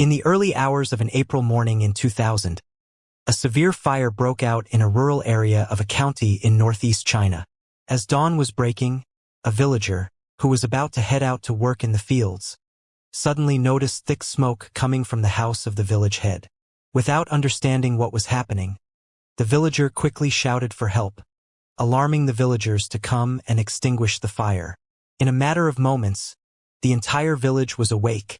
In the early hours of an April morning in 2000, a severe fire broke out in a rural area of a county in Northeast China. As dawn was breaking, a villager, who was about to head out to work in the fields, suddenly noticed thick smoke coming from the house of the village head. Without understanding what was happening, the villager quickly shouted for help, alarming the villagers to come and extinguish the fire. In a matter of moments, the entire village was awake,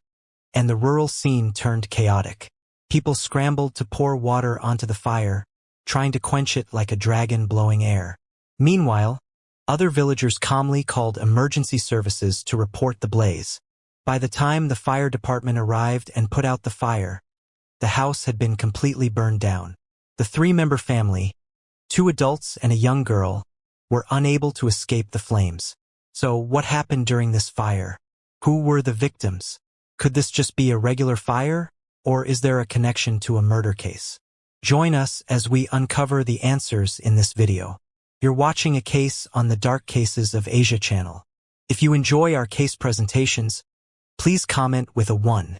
and the rural scene turned chaotic. People scrambled to pour water onto the fire, trying to quench it like a dragon blowing air. Meanwhile, other villagers calmly called emergency services to report the blaze. By the time the fire department arrived and put out the fire, the house had been completely burned down. The three-member family, 2 adults and a young girl, were unable to escape the flames. So what happened during this fire? Who were the victims? Could this just be a regular fire, or is there a connection to a murder case? Join us as we uncover the answers in this video. You're watching a case on the Dark Cases of Asia channel. If you enjoy our case presentations, please comment with a 1.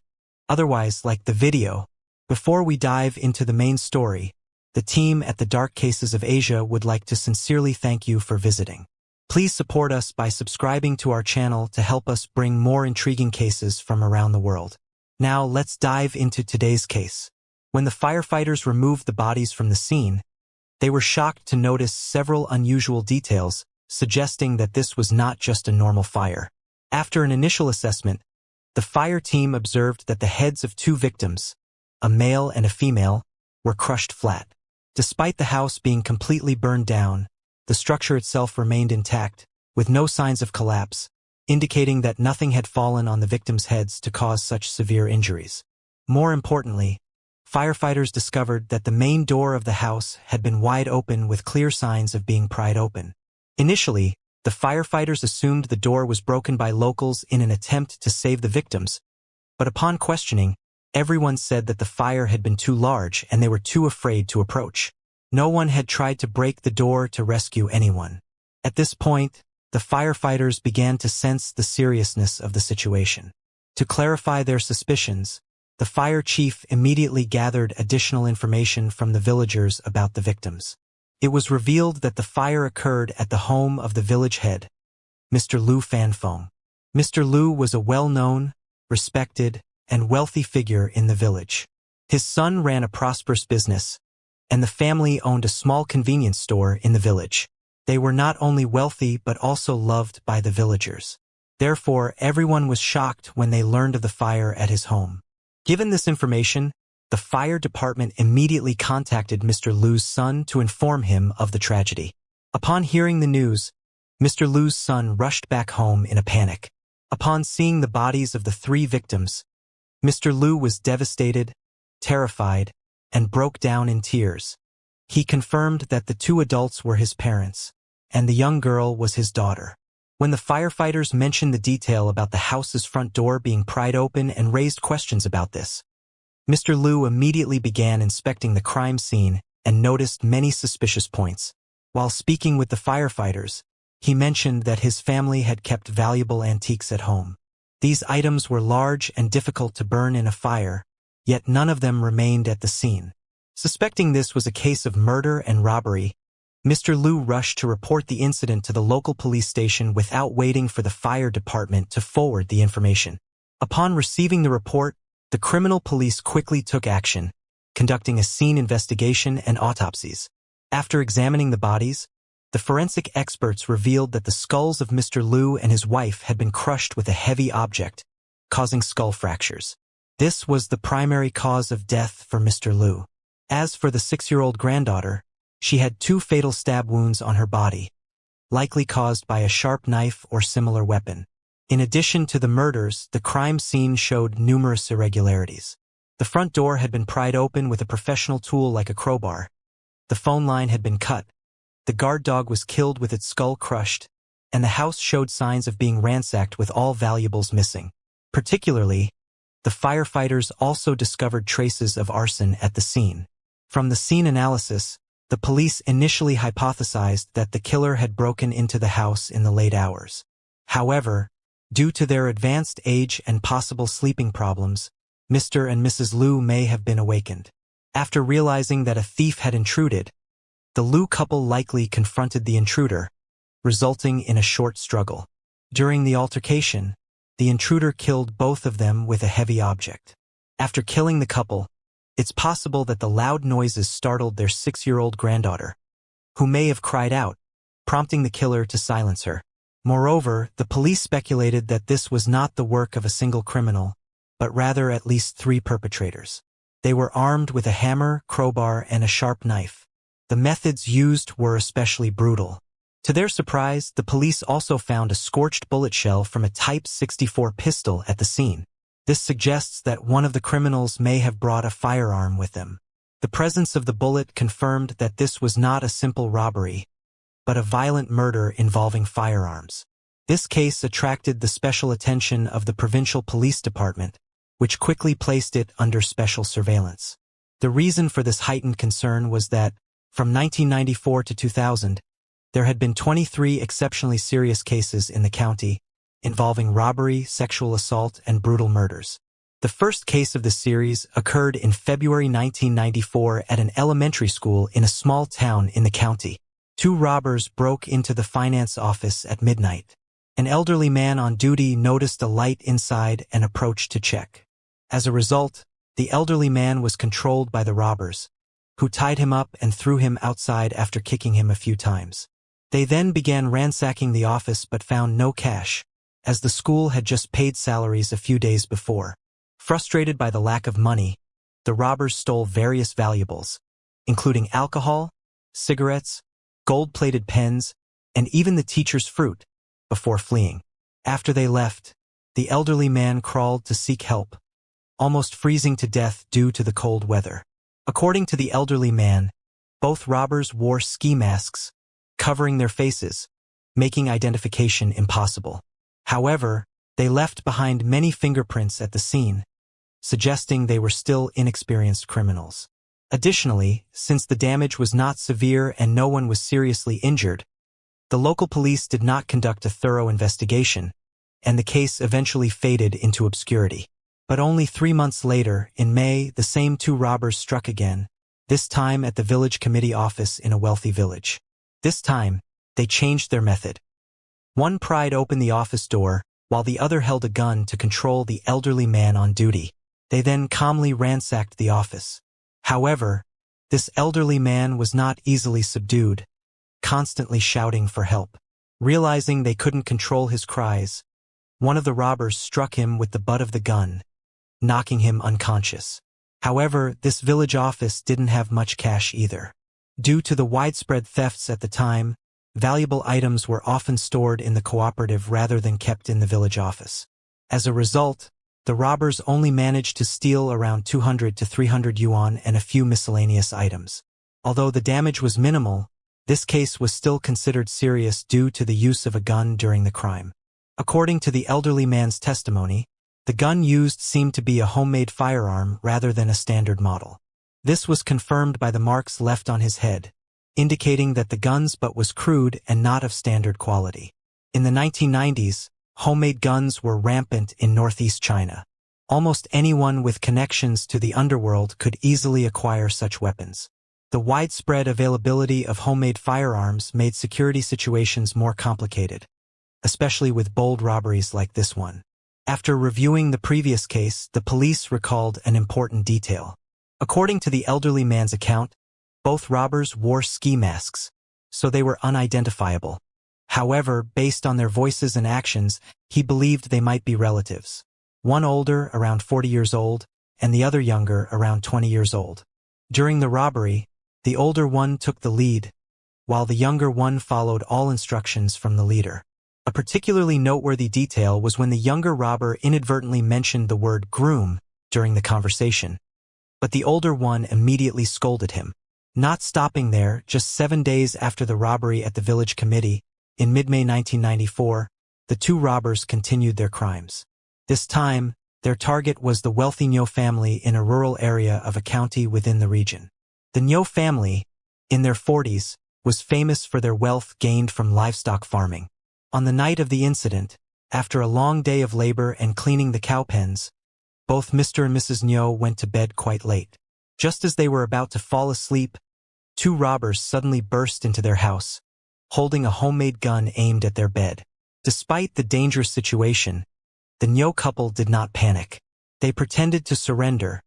Otherwise, like the video. Before we dive into the main story, the team at the Dark Cases of Asia would like to sincerely thank you for visiting. Please support us by subscribing to our channel to help us bring more intriguing cases from around the world. Now let's dive into today's case. When the firefighters removed the bodies from the scene, they were shocked to notice several unusual details, suggesting that this was not just a normal fire. After an initial assessment, the fire team observed that the heads of 2 victims, a male and a female, were crushed flat. Despite the house being completely burned down, the structure itself remained intact, with no signs of collapse, indicating that nothing had fallen on the victims' heads to cause such severe injuries. More importantly, firefighters discovered that the main door of the house had been wide open with clear signs of being pried open. Initially, the firefighters assumed the door was broken by locals in an attempt to save the victims, but upon questioning, everyone said that the fire had been too large and they were too afraid to approach. No one had tried to break the door to rescue anyone. At this point, the firefighters began to sense the seriousness of the situation. To clarify their suspicions, the fire chief immediately gathered additional information from the villagers about the victims. It was revealed that the fire occurred at the home of the village head, Mr. Lu Fanfeng. Mr. Lu was a well-known, respected, and wealthy figure in the village. His son ran a prosperous business, and the family owned a small convenience store in the village. They were not only wealthy but also loved by the villagers. Therefore, everyone was shocked when they learned of the fire at his home. Given this information, the fire department immediately contacted Mr. Lu's son to inform him of the tragedy. Upon hearing the news, Mr. Lu's son rushed back home in a panic. Upon seeing the bodies of the 3 victims, Mr. Lu was devastated, terrified, and broke down in tears. He confirmed that the 2 adults were his parents, and the young girl was his daughter. When the firefighters mentioned the detail about the house's front door being pried open and raised questions about this, Mr. Lu immediately began inspecting the crime scene and noticed many suspicious points. While speaking with the firefighters, he mentioned that his family had kept valuable antiques at home. These items were large and difficult to burn in a fire, yet none of them remained at the scene. Suspecting this was a case of murder and robbery, Mr. Lu rushed to report the incident to the local police station without waiting for the fire department to forward the information. Upon receiving the report, the criminal police quickly took action, conducting a scene investigation and autopsies. After examining the bodies, the forensic experts revealed that the skulls of Mr. Lu and his wife had been crushed with a heavy object, causing skull fractures. This was the primary cause of death for Mr. Lu. As for the 6-year-old granddaughter, she had 2 fatal stab wounds on her body, likely caused by a sharp knife or similar weapon. In addition to the murders, the crime scene showed numerous irregularities. The front door had been pried open with a professional tool like a crowbar. The phone line had been cut. The guard dog was killed with its skull crushed, and the house showed signs of being ransacked with all valuables missing. Particularly, the firefighters also discovered traces of arson at the scene. From the scene analysis, the police initially hypothesized that the killer had broken into the house in the late hours. However, due to their advanced age and possible sleeping problems, Mr. and Mrs. Liu may have been awakened. After realizing that a thief had intruded, the Liu couple likely confronted the intruder, resulting in a short struggle. During the altercation, the intruder killed both of them with a heavy object. After killing the couple, it's possible that the loud noises startled their 6-year-old granddaughter, who may have cried out, prompting the killer to silence her. Moreover, the police speculated that this was not the work of a single criminal, but rather at least 3 perpetrators. They were armed with a hammer, crowbar, and a sharp knife. The methods used were especially brutal. To their surprise, the police also found a scorched bullet shell from a Type 64 pistol at the scene. This suggests that one of the criminals may have brought a firearm with them. The presence of the bullet confirmed that this was not a simple robbery, but a violent murder involving firearms. This case attracted the special attention of the provincial police department, which quickly placed it under special surveillance. The reason for this heightened concern was that, from 1994 to 2000, there had been 23 exceptionally serious cases in the county, involving robbery, sexual assault, and brutal murders. The first case of the series occurred in February 1994 at an elementary school in a small town in the county. 2 robbers broke into the finance office at midnight. An elderly man on duty noticed a light inside and approached to check. As a result, the elderly man was controlled by the robbers, who tied him up and threw him outside after kicking him a few times. They then began ransacking the office but found no cash, as the school had just paid salaries a few days before. Frustrated by the lack of money, the robbers stole various valuables, including alcohol, cigarettes, gold-plated pens, and even the teacher's fruit, before fleeing. After they left, the elderly man crawled to seek help, almost freezing to death due to the cold weather. According to the elderly man, both robbers wore ski masks, covering their faces, making identification impossible. However, they left behind many fingerprints at the scene, suggesting they were still inexperienced criminals. Additionally, since the damage was not severe and no one was seriously injured, the local police did not conduct a thorough investigation, and the case eventually faded into obscurity. But only 3 months later, in May, the same 2 robbers struck again, this time at the village committee office in a wealthy village. This time, they changed their method. One pried open the office door, while the other held a gun to control the elderly man on duty. They then calmly ransacked the office. However, this elderly man was not easily subdued, constantly shouting for help. Realizing they couldn't control his cries, one of the robbers struck him with the butt of the gun, knocking him unconscious. However, this village office didn't have much cash either. Due to the widespread thefts at the time, valuable items were often stored in the cooperative rather than kept in the village office. As a result, the robbers only managed to steal around 200 to 300 yuan and a few miscellaneous items. Although the damage was minimal, this case was still considered serious due to the use of a gun during the crime. According to the elderly man's testimony, the gun used seemed to be a homemade firearm rather than a standard model. This was confirmed by the marks left on his head, indicating that the gun's butt was crude and not of standard quality. In the 1990s, homemade guns were rampant in Northeast China. Almost anyone with connections to the underworld could easily acquire such weapons. The widespread availability of homemade firearms made security situations more complicated, especially with bold robberies like this one. After reviewing the previous case, the police recalled an important detail. According to the elderly man's account, both robbers wore ski masks, so they were unidentifiable. However, based on their voices and actions, he believed they might be relatives. One older, around 40 years old, and the other younger, around 20 years old. During the robbery, the older one took the lead, while the younger one followed all instructions from the leader. A particularly noteworthy detail was when the younger robber inadvertently mentioned the word groom during the conversation, but the older one immediately scolded him. Not stopping there, just 7 days after the robbery at the village committee, in mid-May 1994, the 2 robbers continued their crimes. This time, their target was the wealthy Nyo family in a rural area of a county within the region. The Nyo family, in their 40s, was famous for their wealth gained from livestock farming. On the night of the incident, after a long day of labor and cleaning the cow pens, both Mr. and Mrs. Nyo went to bed quite late. Just as they were about to fall asleep, two robbers suddenly burst into their house, holding a homemade gun aimed at their bed. Despite the dangerous situation, the Nyo couple did not panic. They pretended to surrender,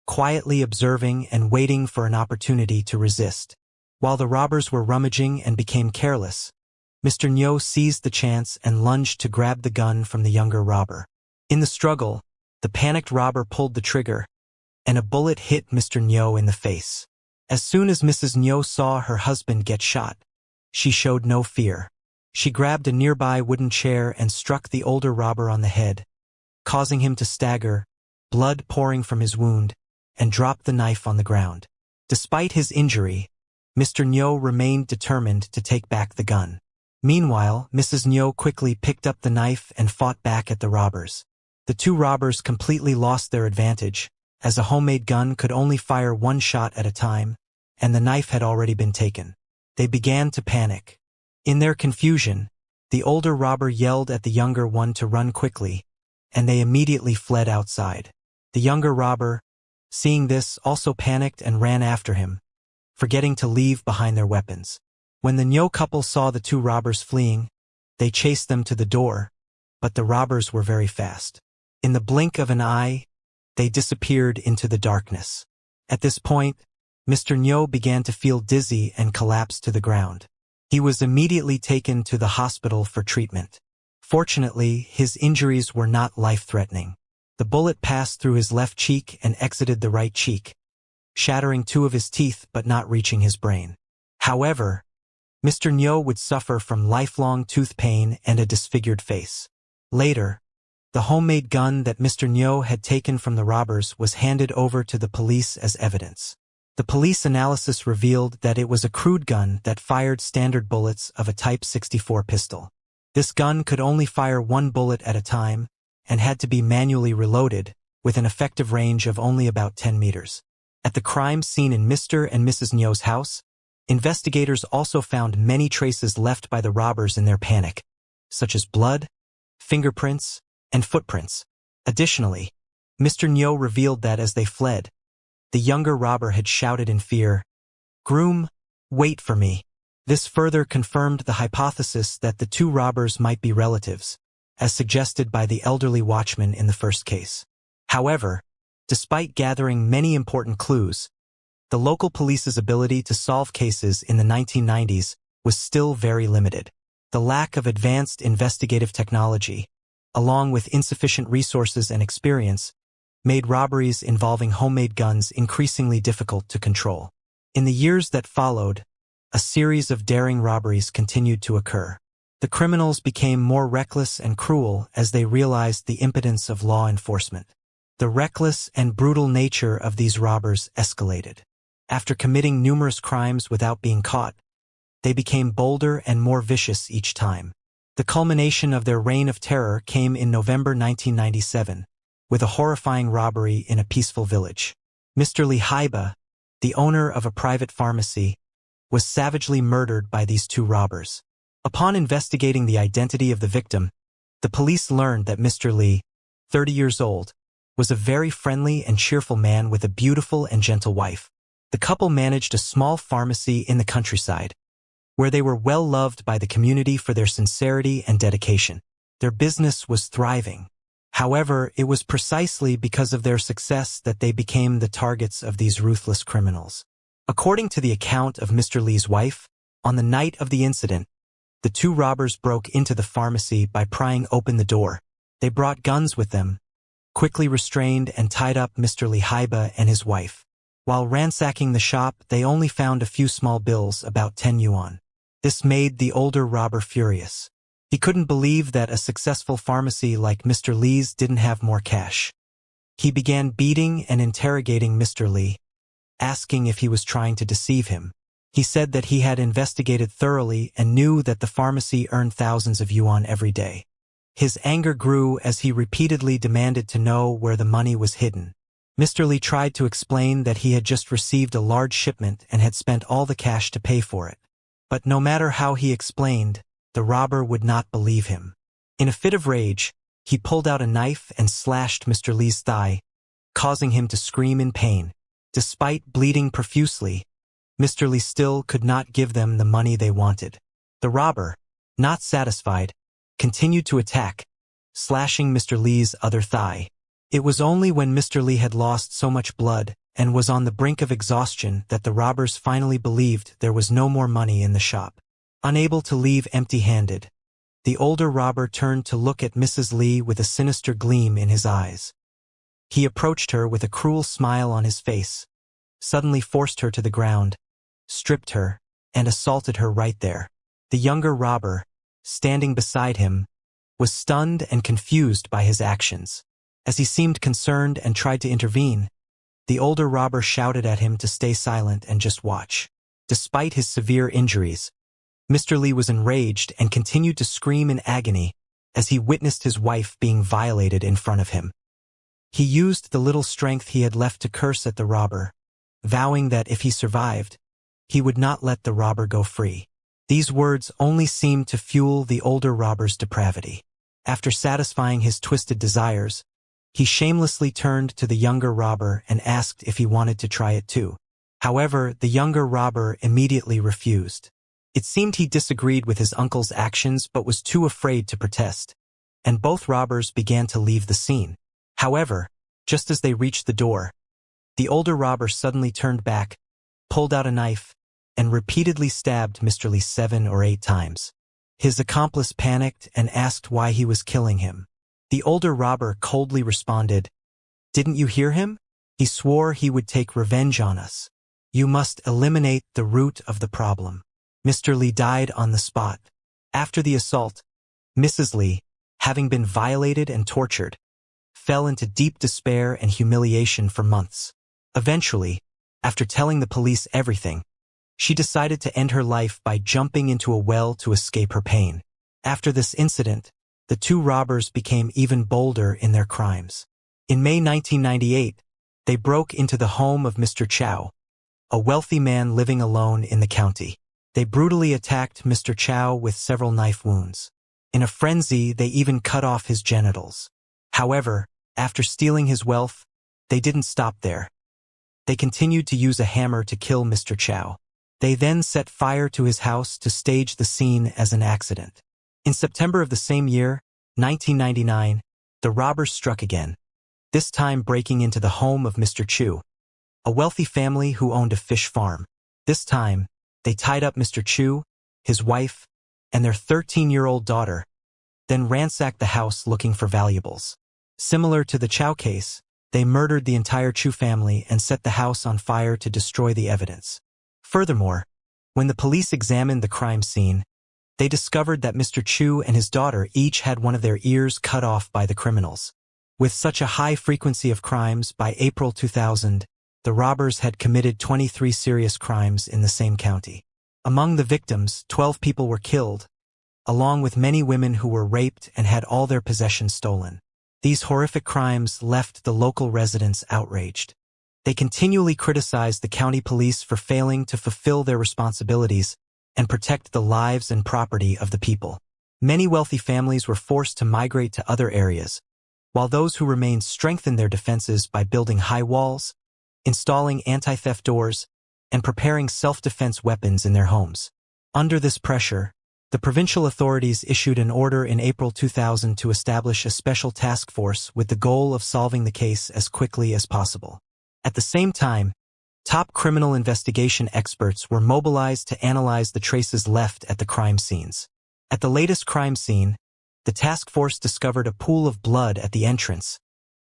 quietly observing and waiting for an opportunity to resist. While the robbers were rummaging and became careless, Mr. Nyo seized the chance and lunged to grab the gun from the younger robber. In the struggle, the panicked robber pulled the trigger, and a bullet hit Mr. Nyo in the face. As soon as Mrs. Nyo saw her husband get shot, she showed no fear. She grabbed a nearby wooden chair and struck the older robber on the head, causing him to stagger, blood pouring from his wound, and dropped the knife on the ground. Despite his injury, Mr. Nyo remained determined to take back the gun. Meanwhile, Mrs. Nyo quickly picked up the knife and fought back at the robbers. The two robbers completely lost their advantage, as a homemade gun could only fire one shot at a time, and the knife had already been taken. They began to panic. In their confusion, the older robber yelled at the younger one to run quickly, and they immediately fled outside. The younger robber, seeing this, also panicked and ran after him, forgetting to leave behind their weapons. When the Nyo couple saw the two robbers fleeing, they chased them to the door, but the robbers were very fast. In the blink of an eye, they disappeared into the darkness. At this point, Mr. Nyo began to feel dizzy and collapsed to the ground. He was immediately taken to the hospital for treatment. Fortunately, his injuries were not life-threatening. The bullet passed through his left cheek and exited the right cheek, shattering two of his teeth but not reaching his brain. However, Mr. Nyo would suffer from lifelong tooth pain and a disfigured face. Later, the homemade gun that Mr. Nyo had taken from the robbers was handed over to the police as evidence. The police analysis revealed that it was a crude gun that fired standard bullets of a Type 64 pistol. This gun could only fire one bullet at a time and had to be manually reloaded, with an effective range of only about 10 meters. At the crime scene in Mr. and Mrs. Nyo's house, investigators also found many traces left by the robbers in their panic, such as blood, fingerprints, and footprints. Additionally, Mr. Nyo revealed that as they fled, the younger robber had shouted in fear, "Groom, wait for me." This further confirmed the hypothesis that the two robbers might be relatives, as suggested by the elderly watchman in the first case. However, despite gathering many important clues, the local police's ability to solve cases in the 1990s was still very limited. The lack of advanced investigative technology, along with insufficient resources and experience, made robberies involving homemade guns increasingly difficult to control. In the years that followed, a series of daring robberies continued to occur. The criminals became more reckless and cruel as they realized the impotence of law enforcement. The reckless and brutal nature of these robbers escalated. After committing numerous crimes without being caught, they became bolder and more vicious each time. The culmination of their reign of terror came in November 1997, with a horrifying robbery in a peaceful village. Mr. Li Haiba, the owner of a private pharmacy, was savagely murdered by these two robbers. Upon investigating the identity of the victim, the police learned that Mr. Li, 30 years old, was a very friendly and cheerful man with a beautiful and gentle wife. The couple managed a small pharmacy in the countryside, where they were well loved by the community for their sincerity and dedication. Their business was thriving. However, it was precisely because of their success that they became the targets of these ruthless criminals. According to the account of Mr. Li's wife, on the night of the incident, the two robbers broke into the pharmacy by prying open the door. They brought guns with them, quickly restrained and tied up Mr. Li Haiba and his wife. While ransacking the shop, they only found a few small bills, about 10 yuan. This made the older robber furious. He couldn't believe that a successful pharmacy like Mr. Li's didn't have more cash. He began beating and interrogating Mr. Li, asking if he was trying to deceive him. He said that he had investigated thoroughly and knew that the pharmacy earned thousands of yuan every day. His anger grew as he repeatedly demanded to know where the money was hidden. Mr. Li tried to explain that he had just received a large shipment and had spent all the cash to pay for it. But no matter how he explained, the robber would not believe him. In a fit of rage, he pulled out a knife and slashed Mr. Li's thigh, causing him to scream in pain. Despite bleeding profusely, Mr. Lee still could not give them the money they wanted. The robber, not satisfied, continued to attack, slashing Mr. Lee's other thigh. It was only when Mr. Lee had lost so much blood and was on the brink of exhaustion that the robbers finally believed there was no more money in the shop. Unable to leave empty-handed, the older robber turned to look at Mrs. Lee with a sinister gleam in his eyes. He approached her with a cruel smile on his face, suddenly forced her to the ground, stripped her, and assaulted her right there. The younger robber, standing beside him, was stunned and confused by his actions. As he seemed concerned and tried to intervene, the older robber shouted at him to stay silent and just watch. Despite his severe injuries, Mr. Lee was enraged and continued to scream in agony as he witnessed his wife being violated in front of him. He used the little strength he had left to curse at the robber, vowing that if he survived, he would not let the robber go free. These words only seemed to fuel the older robber's depravity. After satisfying his twisted desires, he shamelessly turned to the younger robber and asked if he wanted to try it too. However, the younger robber immediately refused. It seemed he disagreed with his uncle's actions but was too afraid to protest, and both robbers began to leave the scene. However, just as they reached the door, the older robber suddenly turned back, pulled out a knife, and repeatedly stabbed Mr. Lee 7 or 8 times. His accomplice panicked and asked why he was killing him. The older robber coldly responded, "Didn't you hear him? He swore he would take revenge on us. You must eliminate the root of the problem." Mr. Lee died on the spot. After the assault, Mrs. Lee, having been violated and tortured, fell into deep despair and humiliation for months. Eventually, after telling the police everything, she decided to end her life by jumping into a well to escape her pain. After this incident, the two robbers became even bolder in their crimes. In May 1998, they broke into the home of Mr. Chow, a wealthy man living alone in the county. They brutally attacked Mr. Chow with several knife wounds. In a frenzy, they even cut off his genitals. However, after stealing his wealth, they didn't stop there. They continued to use a hammer to kill Mr. Chow. They then set fire to his house to stage the scene as an accident. In September of the same year, 1999, the robbers struck again, this time breaking into the home of Mr. Chu, a wealthy family who owned a fish farm. This time, they tied up Mr. Chu, his wife, and their 13-year-old daughter, then ransacked the house looking for valuables. Similar to the Chow case, they murdered the entire Chu family and set the house on fire to destroy the evidence. Furthermore, when the police examined the crime scene, they discovered that Mr. Chu and his daughter each had one of their ears cut off by the criminals. With such a high frequency of crimes, by April 2000, the robbers had committed 23 serious crimes in the same county. Among the victims, 12 people were killed, along with many women who were raped and had all their possessions stolen. These horrific crimes left the local residents outraged. They continually criticized the county police for failing to fulfill their responsibilities and protect the lives and property of the people. Many wealthy families were forced to migrate to other areas, while those who remained strengthened their defenses by building high walls, installing anti-theft doors, and preparing self-defense weapons in their homes. Under this pressure, the provincial authorities issued an order in April 2000 to establish a special task force with the goal of solving the case as quickly as possible. At the same time, top criminal investigation experts were mobilized to analyze the traces left at the crime scenes. At the latest crime scene, the task force discovered a pool of blood at the entrance,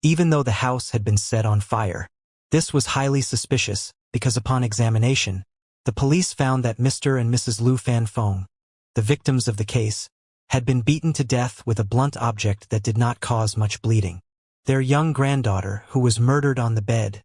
even though the house had been set on fire. This was highly suspicious because upon examination, the police found that Mr. and Mrs. Lu Fanfeng, the victims of the case, had been beaten to death with a blunt object that did not cause much bleeding. Their young granddaughter, who was murdered on the bed,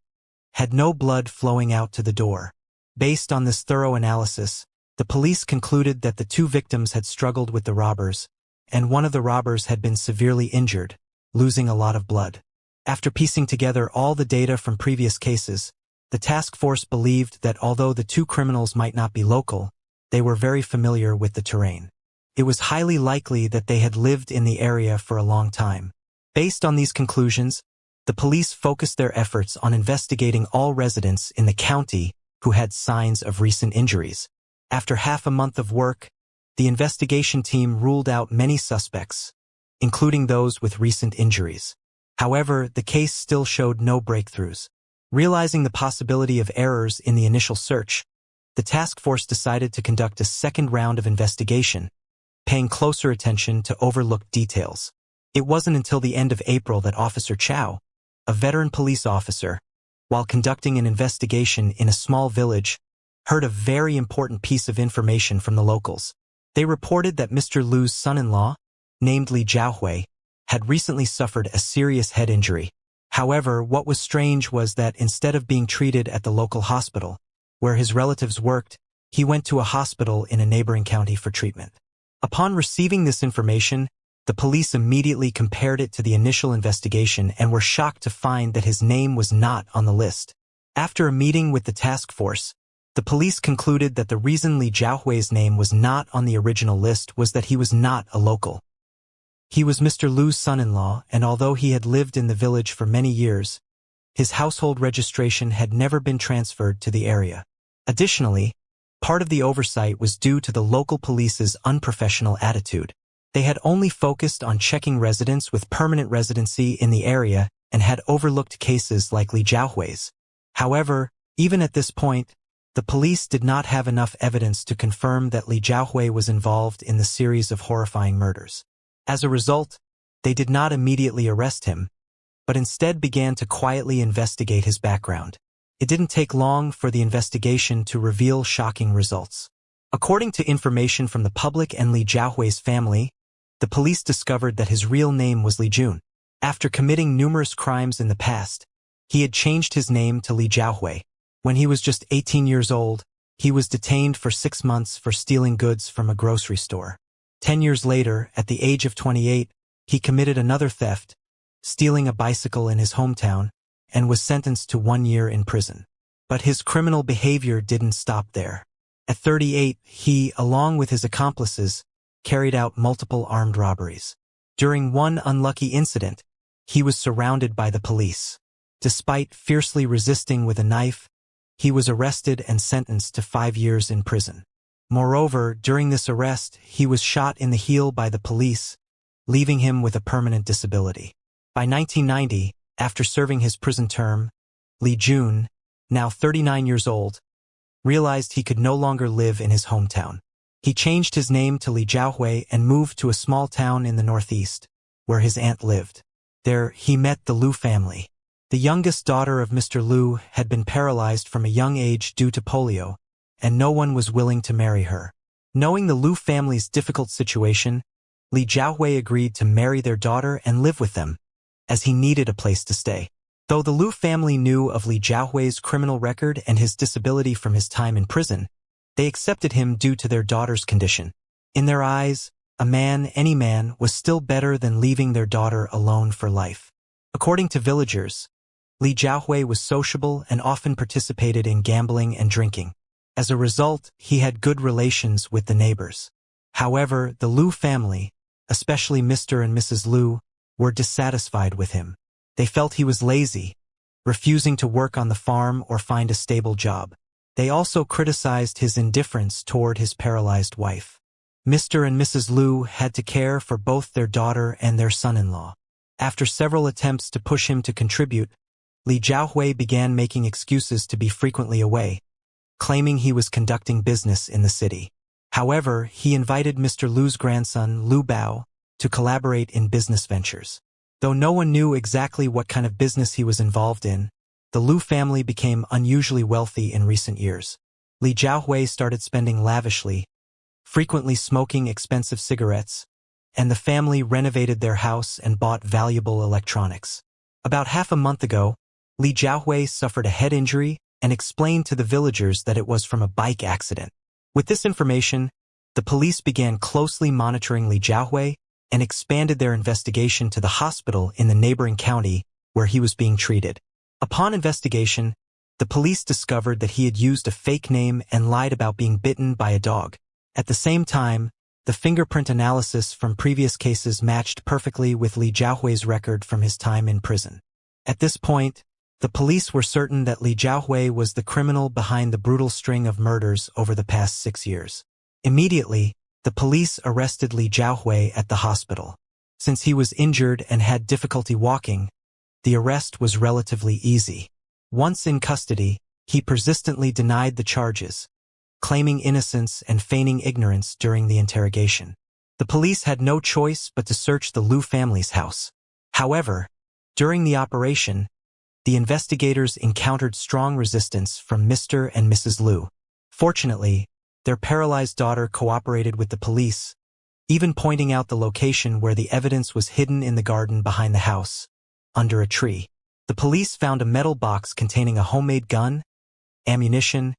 had no blood flowing out to the door. Based on this thorough analysis, the police concluded that the two victims had struggled with the robbers, and one of the robbers had been severely injured, losing a lot of blood. After piecing together all the data from previous cases, the task force believed that although the two criminals might not be local, they were very familiar with the terrain. It was highly likely that they had lived in the area for a long time. Based on these conclusions, the police focused their efforts on investigating all residents in the county who had signs of recent injuries. After half a month of work, the investigation team ruled out many suspects, including those with recent injuries. However, the case still showed no breakthroughs. Realizing the possibility of errors in the initial search, the task force decided to conduct a second round of investigation, paying closer attention to overlooked details. It wasn't until the end of April that Officer Chow, a veteran police officer, while conducting an investigation in a small village, heard a very important piece of information from the locals. They reported that Mr. Lu's son-in-law, named Li Jiahui, had recently suffered a serious head injury. However, what was strange was that instead of being treated at the local hospital, where his relatives worked, he went to a hospital in a neighboring county for treatment. Upon receiving this information, the police immediately compared it to the initial investigation and were shocked to find that his name was not on the list. After a meeting with the task force, the police concluded that the reason Li Jiahui's name was not on the original list was that he was not a local. He was Mr. Lu's son-in-law, and although he had lived in the village for many years, his household registration had never been transferred to the area. Additionally, part of the oversight was due to the local police's unprofessional attitude. They had only focused on checking residents with permanent residency in the area and had overlooked cases like Li Jiahui's. However, even at this point, the police did not have enough evidence to confirm that Li Jiahui was involved in the series of horrifying murders. As a result, they did not immediately arrest him, but instead began to quietly investigate his background. It didn't take long for the investigation to reveal shocking results. According to information from the public and Li Jiahui's family, the police discovered that his real name was Li Jun. After committing numerous crimes in the past, he had changed his name to Li Jiahui. When he was just 18 years old, he was detained for 6 months for stealing goods from a grocery store. 10 years later, at the age of 28, he committed another theft, stealing a bicycle in his hometown, and was sentenced to 1 year in prison. But his criminal behavior didn't stop there. At 38, he, along with his accomplices, carried out multiple armed robberies. During one unlucky incident, he was surrounded by the police. Despite fiercely resisting with a knife, he was arrested and sentenced to 5 years in prison. Moreover, during this arrest, he was shot in the heel by the police, leaving him with a permanent disability. By 1990, after serving his prison term, Li Jun, now 39 years old, realized he could no longer live in his hometown. He changed his name to Li Jiahui and moved to a small town in the Northeast, where his aunt lived. There, he met the Lu family. The youngest daughter of Mr. Lu had been paralyzed from a young age due to polio, and no one was willing to marry her. Knowing the Lu family's difficult situation, Li Jiahui agreed to marry their daughter and live with them, as he needed a place to stay. Though the Lu family knew of Li Jiahui's criminal record and his disability from his time in prison, they accepted him due to their daughter's condition. In their eyes, any man, was still better than leaving their daughter alone for life. According to villagers, Li Jiahui was sociable and often participated in gambling and drinking. As a result, he had good relations with the neighbors. However, the Lu family, especially Mr. and Mrs. Lu, were dissatisfied with him. They felt he was lazy, refusing to work on the farm or find a stable job. They also criticized his indifference toward his paralyzed wife. Mr. and Mrs. Lu had to care for both their daughter and their son-in-law. After several attempts to push him to contribute, Li Jiahui began making excuses to be frequently away, claiming he was conducting business in the city. However, he invited Mr. Lu's grandson, Lu Bao, to collaborate in business ventures. Though no one knew exactly what kind of business he was involved in, the Lu family became unusually wealthy in recent years. Li Jiahui started spending lavishly, frequently smoking expensive cigarettes, and the family renovated their house and bought valuable electronics. About half a month ago, Li Jiahui suffered a head injury and explained to the villagers that it was from a bike accident. With this information, the police began closely monitoring Li Jiahui and expanded their investigation to the hospital in the neighboring county where he was being treated. Upon investigation, the police discovered that he had used a fake name and lied about being bitten by a dog. At the same time, the fingerprint analysis from previous cases matched perfectly with Li Jiahui's record from his time in prison. At this point, the police were certain that Li Jiahui was the criminal behind the brutal string of murders over the past 6 years. Immediately, the police arrested Li Jiahui at the hospital. Since he was injured and had difficulty walking, the arrest was relatively easy. Once in custody, he persistently denied the charges, claiming innocence and feigning ignorance during the interrogation. The police had no choice but to search the Lu family's house. However, during the operation, the investigators encountered strong resistance from Mr. and Mrs. Lu. Fortunately, their paralyzed daughter cooperated with the police, even pointing out the location where the evidence was hidden in the garden behind the house, under a tree. The police found a metal box containing a homemade gun, ammunition,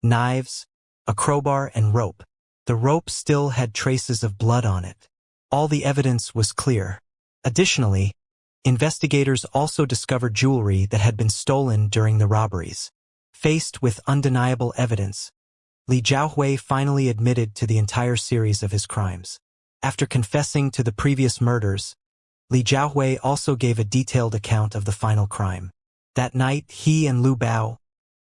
knives, a crowbar, and rope. The rope still had traces of blood on it. All the evidence was clear. Additionally, investigators also discovered jewelry that had been stolen during the robberies. Faced with undeniable evidence, Li Jiahui finally admitted to the entire series of his crimes. After confessing to the previous murders, Li Jiahui also gave a detailed account of the final crime. That night, he and Lu Bao,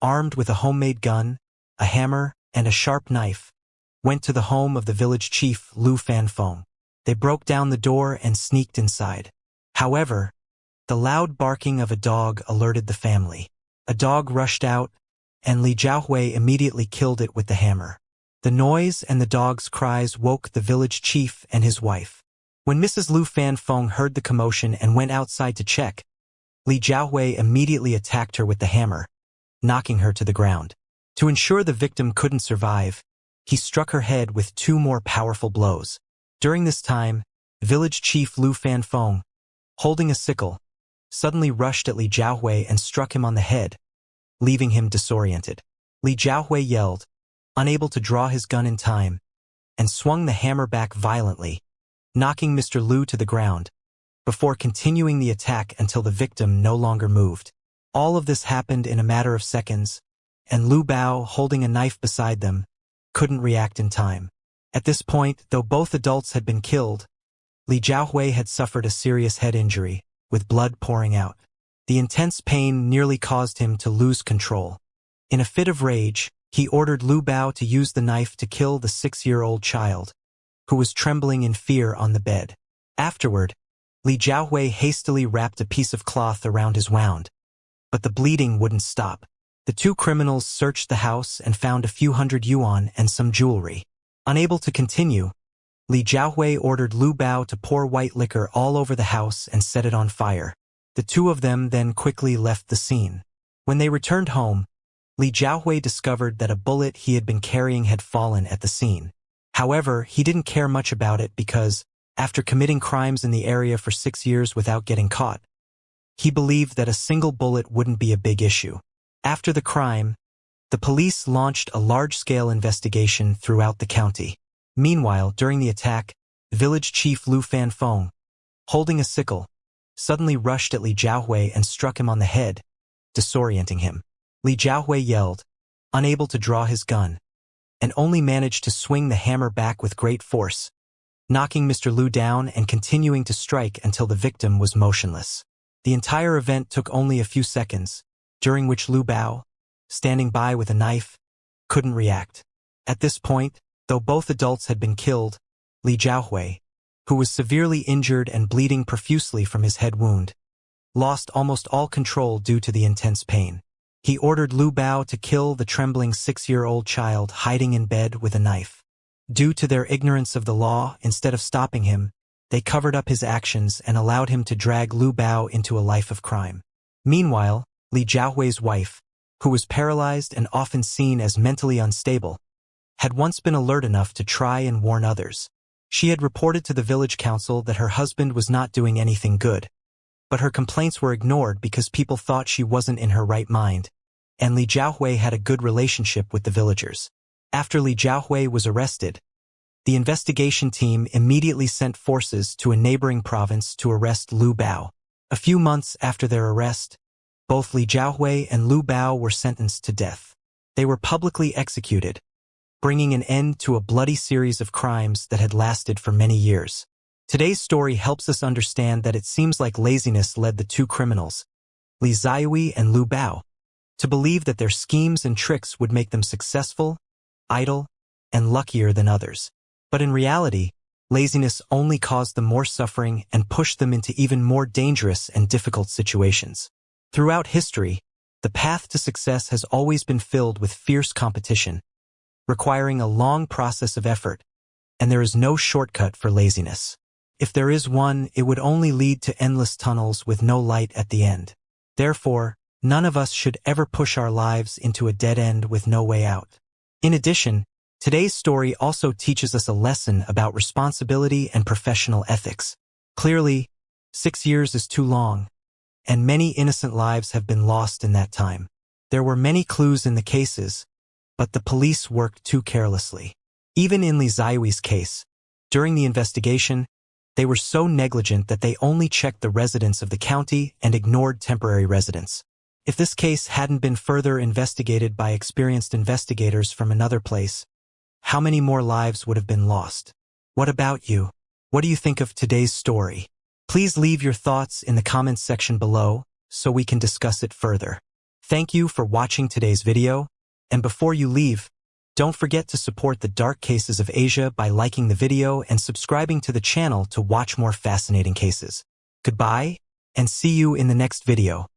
armed with a homemade gun, a hammer, and a sharp knife, went to the home of the village chief Lu Fanfeng. They broke down the door and sneaked inside. However, the loud barking of a dog alerted the family. A dog rushed out, and Li Jiahui immediately killed it with the hammer. The noise and the dog's cries woke the village chief and his wife. When Mrs. Lu Fanfeng heard the commotion and went outside to check, Li Jiahui immediately attacked her with the hammer, knocking her to the ground. To ensure the victim couldn't survive, he struck her head with 2 more powerful blows. During this time, village chief Lu Fanfeng, holding a sickle, suddenly rushed at Li Jiahui and struck him on the head, leaving him disoriented. Li Jiahui yelled, unable to draw his gun in time, and swung the hammer back violently, knocking Mr. Lu to the ground, before continuing the attack until the victim no longer moved. All of this happened in a matter of seconds, and Lu Bao, holding a knife beside them, couldn't react in time. At this point, though both adults had been killed, Li Jiahui had suffered a serious head injury, with blood pouring out. The intense pain nearly caused him to lose control. In a fit of rage, he ordered Lu Bao to use the knife to kill the 6-year-old child, who was trembling in fear on the bed. Afterward, Li Jiahui hastily wrapped a piece of cloth around his wound, but the bleeding wouldn't stop. The 2 criminals searched the house and found a few hundred yuan and some jewelry. Unable to continue, Li Jiahui ordered Lu Bao to pour white liquor all over the house and set it on fire. The 2 of them then quickly left the scene. When they returned home, Li Jiahui discovered that a bullet he had been carrying had fallen at the scene. However, he didn't care much about it because, after committing crimes in the area for 6 years without getting caught, he believed that a single bullet wouldn't be a big issue. After the crime, the police launched a large-scale investigation throughout the county. Meanwhile, during the attack, village chief Lu Fanfeng, holding a sickle, suddenly rushed at Li Jiahui and struck him on the head, disorienting him. Li Jiahui yelled, unable to draw his gun, and only managed to swing the hammer back with great force, knocking Mr. Lu down and continuing to strike until the victim was motionless. The entire event took only a few seconds, during which Lu Bao, standing by with a knife, couldn't react. At this point, though both adults had been killed, Li Jiahui, who was severely injured and bleeding profusely from his head wound, lost almost all control due to the intense pain. He ordered Lu Bao to kill the trembling 6-year-old child hiding in bed with a knife. Due to their ignorance of the law, instead of stopping him, they covered up his actions and allowed him to drag Lu Bao into a life of crime. Meanwhile, Li Jiahui's wife, who was paralyzed and often seen as mentally unstable, had once been alert enough to try and warn others. She had reported to the village council that her husband was not doing anything good, but her complaints were ignored because people thought she wasn't in her right mind, and Li Jiahui had a good relationship with the villagers. After Li Jiahui was arrested, the investigation team immediately sent forces to a neighboring province to arrest Lu Bao. A few months after their arrest, both Li Jiahui and Lu Bao were sentenced to death. They were publicly executed, bringing an end to a bloody series of crimes that had lasted for many years. Today's story helps us understand that it seems like laziness led the 2 criminals, Li Zihui and Lu Bao, to believe that their schemes and tricks would make them successful, idle, and luckier than others. But in reality, laziness only caused them more suffering and pushed them into even more dangerous and difficult situations. Throughout history, the path to success has always been filled with fierce competition, requiring a long process of effort, and there is no shortcut for laziness. If there is one, it would only lead to endless tunnels with no light at the end. Therefore, none of us should ever push our lives into a dead end with no way out. In addition, today's story also teaches us a lesson about responsibility and professional ethics. Clearly, 6 years is too long, and many innocent lives have been lost in that time. There were many clues in the cases, but the police worked too carelessly. Even in Li Zihui's case, during the investigation, they were so negligent that they only checked the residents of the county and ignored temporary residents. If this case hadn't been further investigated by experienced investigators from another place, how many more lives would have been lost? What about you? What do you think of today's story? Please leave your thoughts in the comments section below so we can discuss it further. Thank you for watching today's video, and before you leave, don't forget to support the Dark Cases of Asia by liking the video and subscribing to the channel to watch more fascinating cases. Goodbye, and see you in the next video.